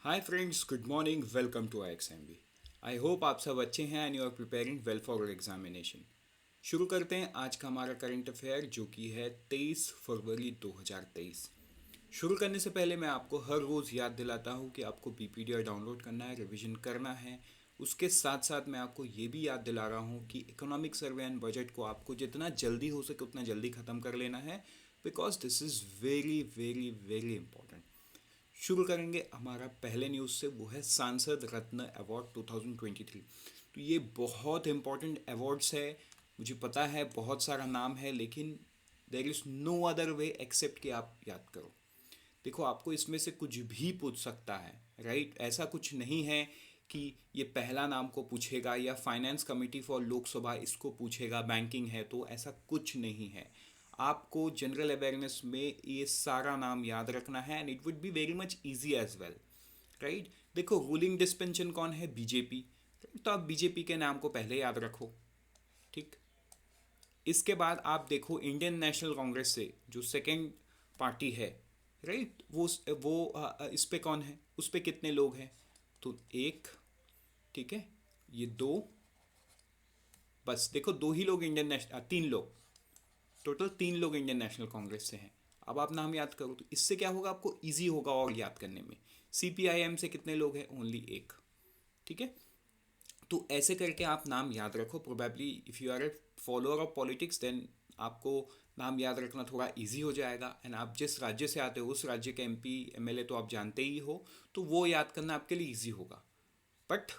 Hi friends, good morning. Welcome to IXMB। I hope आप सब अच्छे हैं and you are preparing well for examination. शुरू करते हैं आज का हमारा करंट अफेयर जो कि है 23 फरवरी 2023। शुरू करने से पहले मैं आपको हर रोज़ याद दिलाता हूँ कि आपको PPDR डाउनलोड करना है, रिवीजन करना है। उसके साथ साथ मैं आपको ये भी याद दिला रहा हूँ कि इकोनॉमिक सर्वे एंड बजट को आपको जितना जल्दी हो सके उतना जल्दी ख़त्म कर लेना है, because this is very very very important. शुरू करेंगे हमारा पहले न्यूज़ से, वो है सांसद रत्न अवार्ड 2023। तो ये बहुत इंपॉर्टेंट अवार्ड्स है। मुझे पता है बहुत सारा नाम है, लेकिन there is no other way except कि आप याद करो। देखो, आपको इसमें से कुछ भी पूछ सकता है, राइट? ऐसा कुछ नहीं है कि ये पहला नाम को पूछेगा या फाइनेंस कमेटी फॉर लोकसभा इसको पूछेगा, बैंकिंग है तो, ऐसा कुछ नहीं है। आपको जनरल अवेयरनेस में ये सारा नाम याद रखना है and it would be very much easy as well, right? देखो, रूलिंग डिस्पेंशन कौन है? बीजेपी। तो आप बीजेपी के नाम को पहले याद रखो, ठीक। इसके बाद आप देखो इंडियन नेशनल कांग्रेस से जो सेकेंड पार्टी है, राइट, वो इस पे कौन है, उस पे कितने लोग हैं? तो एक, ठीक है, ये दो, बस देखो दो ही लोग इंडियन नेशनल, तीन लोग, टोटल तीन लोग इंडियन नेशनल कांग्रेस से हैं। अब आप नाम याद करो तो इससे क्या होगा, आपको इजी होगा और याद करने में। CPIM से कितने लोग हैं? ओनली एक, ठीक है। तो ऐसे करके आप नाम याद रखो। Probably if you are a follower of politics then आपको नाम याद रखना थोड़ा इजी हो जाएगा। एंड आप जिस राज्य से आते हो उस राज्य के MP MLA तो आप जानते ही हो, तो वो याद करना आपके लिए इजी होगा। बट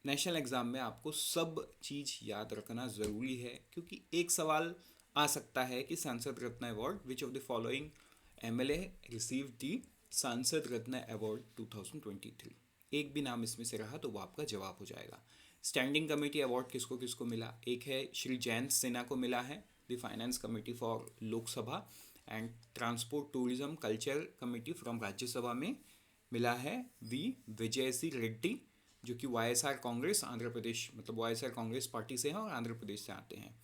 नेशनल एग्ज़ाम में आपको सब चीज़ याद रखना ज़रूरी है, क्योंकि एक सवाल आ सकता है कि Sansad Ratna award, which of the following MLA receive the Sansad Ratna award 2023। एक भी नाम इसमें से रहा तो वो आपका जवाब हो जाएगा। स्टैंडिंग कमेटी अवार्ड किसको किसको मिला? एक है श्री जयंत सिन्हा को मिला है, the finance committee for Lok Sabha, and transport tourism culture committee from Rajya Sabha में मिला है वी विजय सी रेड्डी, जो कि YSR कांग्रेस आंध्र प्रदेश, मतलब YSR कांग्रेस पार्टी से हैं और आंध्र प्रदेश से आते हैं।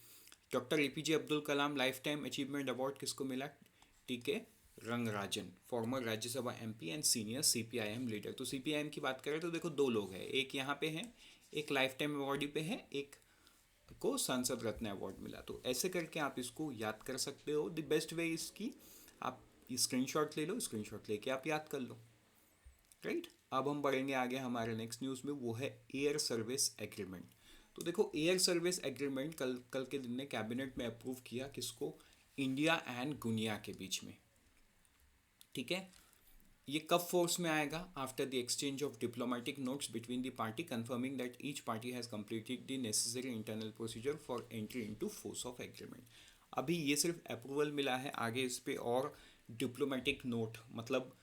Doctor APJ Abdul Kalam life time achievement award किसको मिला? TK Rangarajan, farmer Rajya Sabha MP and senior CPIM leader. तो CPIM की बात करें तो देखो दो लोग हैं, एक यहाँ पे हैं, एक लाइफ टाइम अवार्डी पे है, एक को सांसद रत्न अवार्ड मिला। तो ऐसे करके आप इसको याद कर सकते हो। द बेस्ट वे इसकी, आप स्क्रीनशॉट ले लो, स्क्रीनशॉट लेके आप याद कर लो, राइट। अब हम बढ़ेंगे आगे हमारे नेक्स्ट न्यूज़ में, वो है एयर सर्विस एग्रीमेंट। तो देखो, एयर सर्विस एग्रीमेंट कल कल के दिन ने कैबिनेट में अप्रूव किया, किसको? इंडिया एंड गुनिया के बीच में, ठीक है। ये कब फोर्स में आएगा? After the exchange of diplomatic notes between the party confirming that each party has completed the necessary internal procedure for entry into force of agreement. अभी ये सिर्फ अप्रूवल मिला है, आगे इस पे और डिप्लोमेटिक नोट, मतलब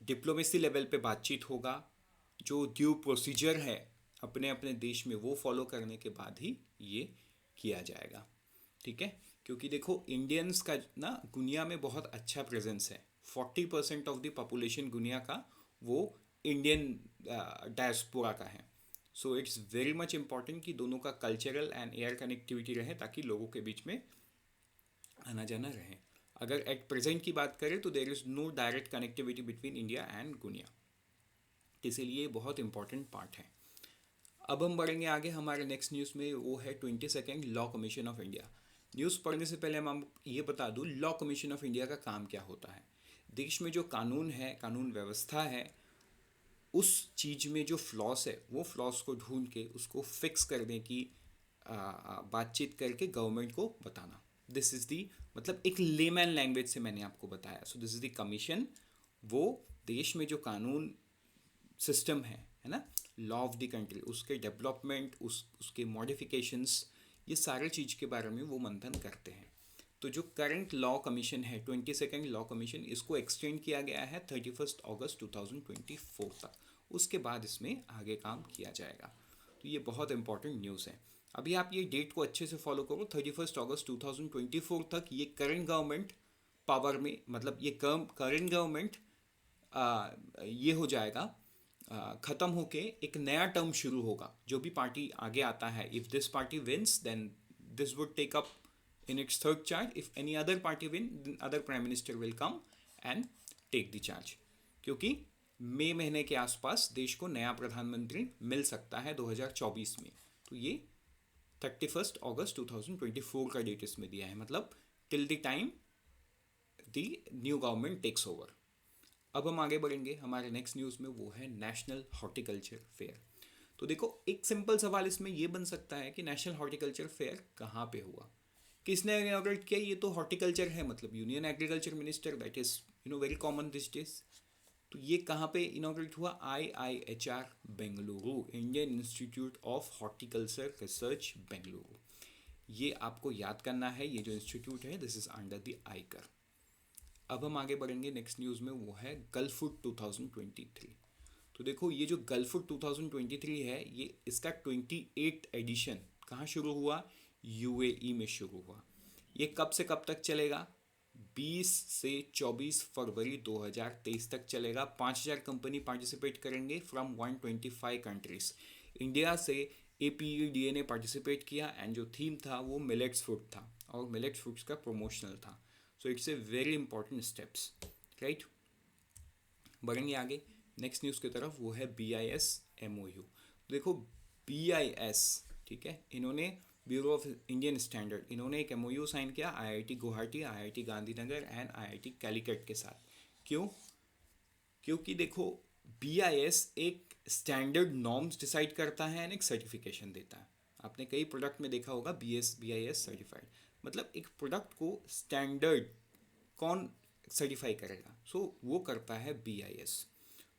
डिप्लोमेसी लेवल पे बातचीत होगा। जो ड्यू प्रोसीजर है अपने अपने देश में वो फॉलो करने के बाद ही ये किया जाएगा, ठीक है। क्योंकि देखो, इंडियंस का ना दुनिया में बहुत अच्छा प्रेजेंस है। 40% ऑफ द पॉपुलेशन दुनिया का वो इंडियन डायस्पोरा का है। So it's very much important कि दोनों का कल्चरल एंड एयर कनेक्टिविटी रहे, ताकि लोगों के बीच में आना जाना रहे। अगर एट प्रेजेंट की बात करें तो there is no direct connectivity between India and Guinea, इसीलिए बहुत इंपॉर्टेंट पार्ट है। अब हम बढ़ेंगे आगे हमारे नेक्स्ट न्यूज़ में, वो है 22nd law commission of India. News पढ़ने से पहले हम ये बता दूँ, लॉ कमीशन ऑफ इंडिया का काम क्या होता है। देश में जो कानून है, कानून व्यवस्था है, उस चीज़ में जो फ्लॉस है वो फ्लॉस को ढूंढ के उसको फिक्स करने की बातचीत करके गवर्नमेंट को बताना। दिस इज़ दी, मतलब एक लेमैन लैंग्वेज से मैंने आपको बताया। So this is the commission. वो देश में जो कानून सिस्टम है ना, लॉ ऑफ द कंट्री, उसके डेवलपमेंट, उसके मॉडिफिकेशंस, ये सारे चीज़ के बारे में वो मंथन करते हैं। तो जो करंट लॉ कमीशन है, 22nd लॉ कमीशन, इसको एक्सटेंड किया गया है 31 अगस्त 2024 तक। उसके बाद इसमें आगे काम किया जाएगा। तो ये बहुत इंपॉर्टेंट न्यूज़ है। अभी आप ये डेट को अच्छे से फॉलो करो, 31 अगस्त 2024 तक ये करंट गवर्नमेंट पावर में, मतलब ये करंट गवर्नमेंट ये हो जाएगा, ख़त्म होके एक नया टर्म शुरू होगा। जो भी पार्टी आगे आता है, if this party wins then this would take up in its third charge. If any other party win, then other prime minister will come and take the charge. क्योंकि मई महीने के आसपास देश को नया प्रधानमंत्री मिल सकता है 2024 में। तो ये 31 अगस्त 2024 का डेट इसमें दिया है, मतलब till the time the new government takes over. अब हम आगे बढ़ेंगे हमारे नेक्स्ट न्यूज़ में, वो है नेशनल हॉर्टिकल्चर फेयर। तो देखो, एक सिंपल सवाल इसमें ये बन सकता है कि नेशनल हॉर्टिकल्चर फेयर कहाँ पे हुआ, किसने इनॉग्रेट किया। ये तो हॉर्टिकल्चर है, मतलब union agriculture minister, that is very common this days. तो ये कहाँ पे इनॉग्रेट हुआ, IIHR Bengaluru, Indian institute of horticulture research Bengaluru. ये आपको याद करना है, ये जो इंस्टीट्यूट है this is under the Eicher. अब हम आगे बढ़ेंगे नेक्स्ट न्यूज़ में, वो है गल्फ फूड 2023। तो देखो, ये जो गल्फ फूड 2023 है, ये इसका 28 एडिशन कहाँ शुरू हुआ, UAE में शुरू हुआ। ये कब से कब तक चलेगा, 20 से 24 फरवरी 2023 तक चलेगा। 5000 कंपनी पार्टिसिपेट करेंगे फ्रॉम 125 कंट्रीज। इंडिया से APEDA ने पार्टिसिपेट किया एंड जो थीम था वो मिलेट्स फूड था, और मिलेट्स फूड्स का प्रमोशनल था। So it's a very important steps, right. बढ़ेंगे आगे नेक्स्ट न्यूज़ की तरफ, वो है BIS MOU। देखो, BIS, ठीक है, इन्होंने ब्यूरो ऑफ इंडियन स्टैंडर्ड, इन्होंने एक MOU साइन किया IIT Guwahati, IIT Gandhinagar and IIT Calicut के साथ। क्यों, क्योंकि देखो, BIS एक स्टैंडर्ड नॉर्म्स डिसाइड करता है एंड एक सर्टिफिकेशन देता है। आपने कई प्रोडक्ट में देखा होगा BIS सर्टिफाइड, मतलब एक प्रोडक्ट को स्टैंडर्ड कौन सर्टिफाई करेगा, सो वो करता है BIS।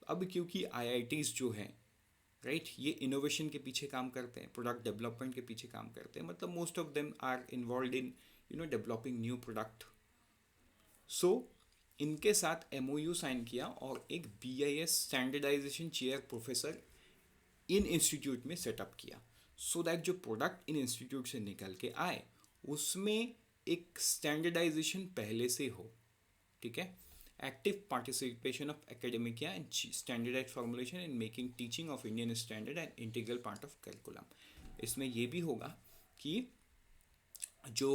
अब क्योंकि IITs जो हैं, राइट, ये इनोवेशन के पीछे काम करते हैं, प्रोडक्ट डेवलपमेंट के पीछे काम करते हैं, मतलब most of them are involve in developing new product. So इनके साथ MOU साइन किया और एक BIS स्टैंडर्डाइजेशन चेयर प्रोफेसर इन इंस्टीट्यूट में सेटअप किया, सो दैट जो प्रोडक्ट इन इंस्टीट्यूट से निकल के आए उसमें एक स्टैंडर्डाइजेशन पहले से हो, ठीक है। Active participation of academia and standardise formulation in making teaching of Indian standard and integral part of curriculum. इसमें ये भी होगा कि जो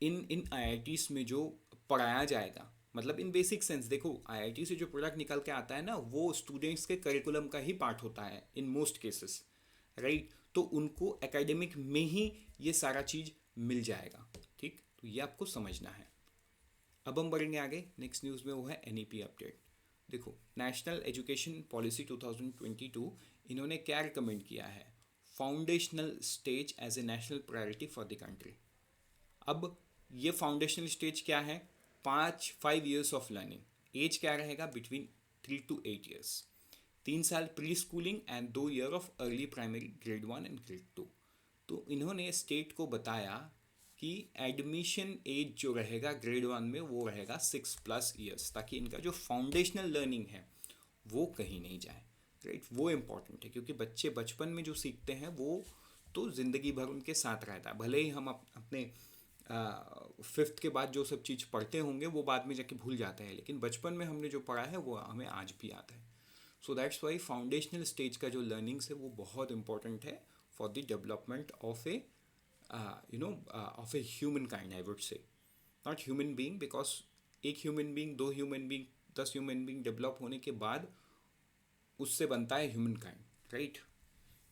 इन IITs में जो पढ़ाया जाएगा, मतलब इन बेसिक सेंस, देखो IIT से जो प्रोडक्ट निकल के आता है ना, वो स्टूडेंट्स के करिकुलम का ही पार्ट होता है इन मोस्ट केसेस, राइट। तो उनको एकेडमिक में ही ये सारा चीज़ मिल जाएगा, ठीक। तो ये आपको समझना है। अब हम बढ़ेंगे आगे नेक्स्ट न्यूज़ में, वो है NEP अपडेट। देखो, नेशनल एजुकेशन पॉलिसी 2022, इन्होंने क्या रिकमेंड किया है, foundational stage as a national priority for the country. अब ये फाउंडेशनल स्टेज क्या है, 5 ईयर्स ऑफ लर्निंग। एज क्या रहेगा, बिटवीन 3 to 8 ईयर्स। 3 साल pre schooling and 2 year of early primary grade 1 and grade 2। तो इन्होंने स्टेट को बताया कि एडमिशन एज जो रहेगा ग्रेड 1 में वो रहेगा 6+ ईयर्स, ताकि इनका जो फाउंडेशनल लर्निंग है वो कहीं नहीं जाए, राइट। वो इम्पॉर्टेंट है, क्योंकि बच्चे बचपन में जो सीखते हैं वो तो ज़िंदगी भर उनके साथ रहता है। भले ही हम अपने 5th के बाद जो सब चीज़ पढ़ते होंगे वो बाद में जाके भूल जाते हैं, लेकिन बचपन में हमने जो पढ़ा है वो हमें आज भी आता है। So that's why foundational stage का जो लर्निंग्स है वो बहुत इंपॉर्टेंट है for the development of A of a humankind, I would say, not human being, because एक human being, 2 human being, 10 human being develop होने के बाद उससे बनता है human kind, right.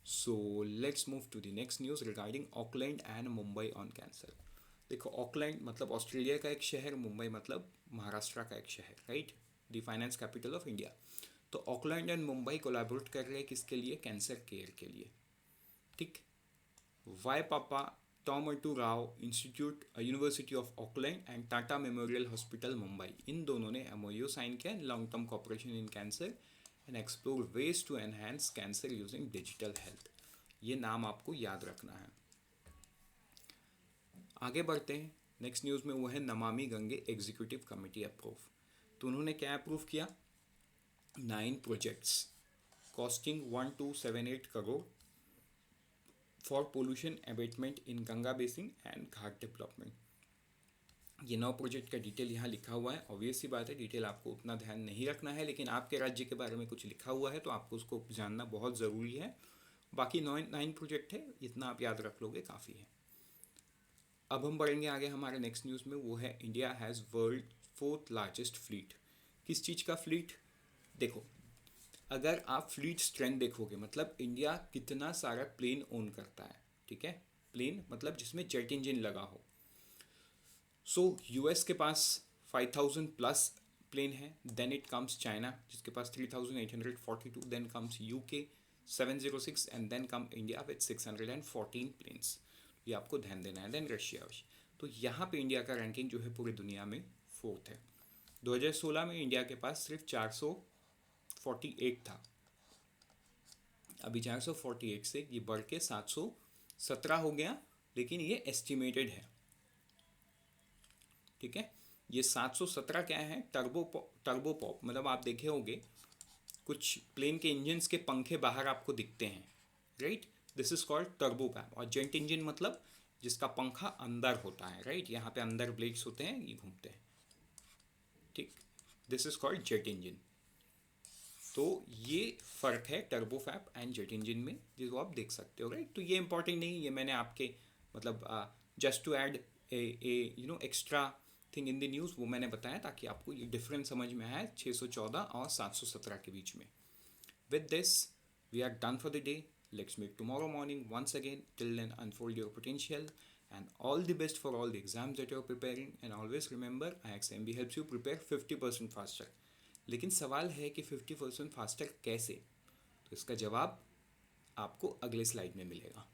So let's move to the next news regarding Auckland and Mumbai on cancer. देखो, Auckland मतलब Australia का एक शहर, मुंबई मतलब महाराष्ट्र का एक शहर, right, the finance capital of India. तो ऑकलैंड एंड मुंबई कोलैबोरेट कर रहे हैं किसके लिए, कैंसर केयर के लिए, ठीक। Waipapa Taumata Rau institute University of Auckland and Tata Memorial Hospital Mumbai, इन दोनों ने MOU साइन किया, long term cooperation in cancer and explore ways to enhance cancer using digital health. ये नाम आपको याद रखना है। आगे बढ़ते हैं नेक्स्ट न्यूज़ में, वो है Namami Gange executive committee approve. तो उन्होंने क्या अप्रूव किया, 9 projects costing 1278 crore for pollution abatement in Ganga basin and ghat development. ये 9 प्रोजेक्ट का डिटेल यहाँ लिखा हुआ है। ऑब्वियस सी बात है, डिटेल आपको उतना ध्यान नहीं रखना है, लेकिन आपके राज्य के बारे में कुछ लिखा हुआ है तो आपको उसको जानना बहुत ज़रूरी है। बाकी 9 प्रोजेक्ट है, इतना आप याद रख लोगे काफ़ी है। अब हम बढ़ेंगे आगे हमारे नेक्स्ट न्यूज़ में, वो है India has world 4th largest fleet. किस चीज़ का फ्लीट, देखो अगर आप फ्लीट स्ट्रेंथ देखोगे, मतलब इंडिया कितना सारा प्लेन ओन करता है, ठीक है, प्लेन मतलब जिसमें जेट इंजन लगा हो। सो यूएस के पास 5000 प्लस प्लेन है, देन इट कम्स चाइना जिसके पास 3842, then comes UK 706, and then come India with 614 planes. ये आपको ध्यान देना है। Then Russia. तो यहाँ पे इंडिया का रैंकिंग जो है पूरी दुनिया में 4th है। 2016 में इंडिया के पास सिर्फ 448 था, अभी 448 से ये बढ़ के 717 हो गया, लेकिन ये एस्टिमेटेड है, ठीक है। ये 717 क्या है, टर्बो पॉप, मतलब आप देखे होंगे कुछ प्लेन के इंजन्स के पंखे बाहर आपको दिखते हैं, right, this is called turbo पैप। और जेट इंजन मतलब जिसका पंखा अंदर होता है, राइट, यहाँ पे अंदर ब्लेड्स होते हैं, ये घूमते हैं, ठीक, this is called jet engine. तो ये फ़र्क है टर्बोफैप एंड जेट इंजन में, जिसको आप देख सकते हो, राइट। तो ये इंपॉर्टेंट नहीं, ये मैंने आपके मतलब just to add a you know extra thing in the news, वो मैंने बताया ताकि आपको ये डिफरेंस समझ में आए 614 और 717 के बीच में। With this we are done for the day. Let's meet tomorrow morning once again. Till then, unfold your potential and all the best for all the exams that you're preparing. And always remember, IXMB helps you prepare 50% faster. लेकिन सवाल है कि 50% faster कैसे, तो इसका जवाब आपको अगले स्लाइड में मिलेगा।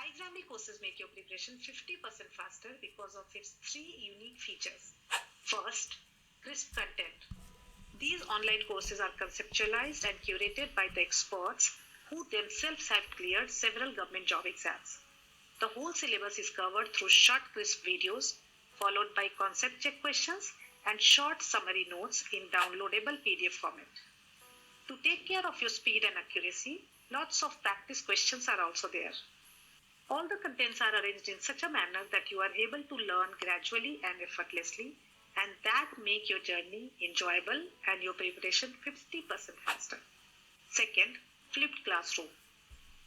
iXambi courses make your preparation 50% faster because of its 3 unique features. First, crisp content. These online courses are conceptualized and curated by the experts who themselves have cleared several government job exams. The whole syllabus is covered through short, crisp videos, followed by concept check questions and short summary notes in downloadable PDF format. To take care of your speed and accuracy, lots of practice questions are also there. All the contents are arranged in such a manner that you are able to learn gradually and effortlessly, and that make your journey enjoyable and your preparation 50% faster. Second, flipped classroom.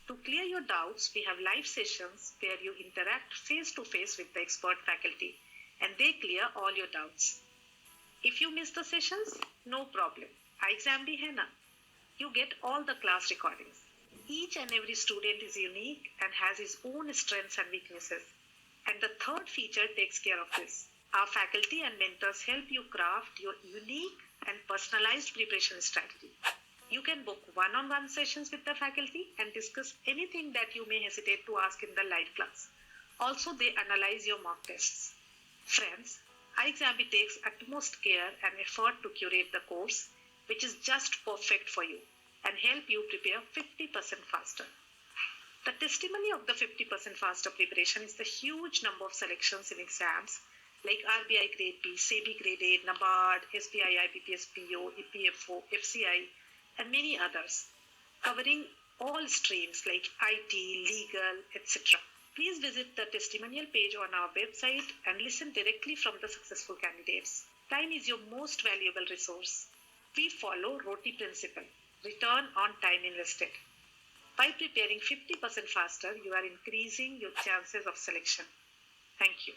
To clear your doubts, we have live sessions where you interact face to face with the expert faculty and they clear all your doubts. If you miss the sessions, no problem. iXambi hai na? You get all the class recordings. Each and every student is unique and has his own strengths and weaknesses. And the third feature takes care of this. Our faculty and mentors help you craft your unique and personalized preparation strategy. You can book one-on-one sessions with the faculty and discuss anything that you may hesitate to ask in the live class. Also, they analyze your mock tests. Friends, iXambi takes utmost care and effort to curate the course, which is just perfect for you and help you prepare 50% faster. The testimony of the 50% faster preparation is the huge number of selections in exams like RBI Grade B, SEBI Grade A, NABARD, SBI, IBPS, PO, EPFO, FCI, and many others, covering all streams like IT, legal, etc. Please visit the testimonial page on our website and listen directly from the successful candidates. Time is your most valuable resource. We follow ROTI principle, return on time invested. By preparing 50% faster, you are increasing your chances of selection. Thank you.